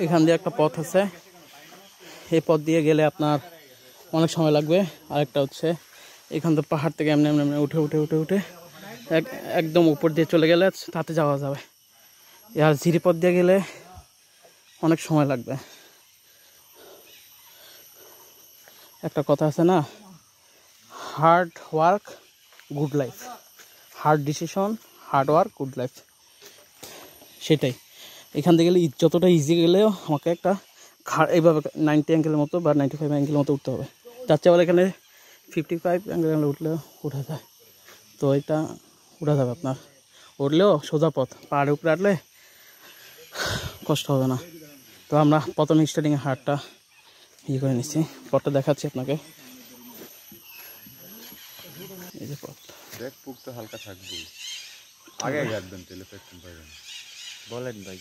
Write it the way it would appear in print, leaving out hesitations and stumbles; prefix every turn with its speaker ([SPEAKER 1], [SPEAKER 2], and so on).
[SPEAKER 1] এখান দিয়ে একটা পথ আছে, এই পথ দিয়ে গেলে আপনার অনেক সময় লাগবে। আরেকটা হচ্ছে এখান থেকে পাহাড় থেকে এমনি এমনি এমনি উঠে উঠে উঠে উঠে একদম উপর দিয়ে চলে গেলে তাতে যাওয়া যাবে। আর ঝিরিপথ দিয়ে গেলে অনেক সময় লাগবে। একটা কথা আছে না, hard work good life, hard decision hard work good life, সেটাই। এখান থেকে গেলে যতটা ইজি গেলেও আমাকে একটা এইভাবে 90 অ্যাঙ্গেলের মতো বা 95 অ্যাঙ্গেলের মতো উঠতে হবে। তার চেয়ে বলে এখানে 55 অ্যাঙ্গেলে উঠলেও উঠা যায়। তো এটা উঠা যাবে আপনার, উঠলেও সোজা পথ, পাহাড়ের উপরে আটলে কষ্ট হবে না। তো আমরা প্রথম স্টার্টিংয়ে হাড়টা ইয়ে করে নিচ্ছি, পথটা দেখাচ্ছি আপনাকে। এই যে পথ,
[SPEAKER 2] দেখ পুক তো হালকা থাকবে, আগে গাড়বেন তেলে পেট্রোল পাইবেন। বলেন ভাই।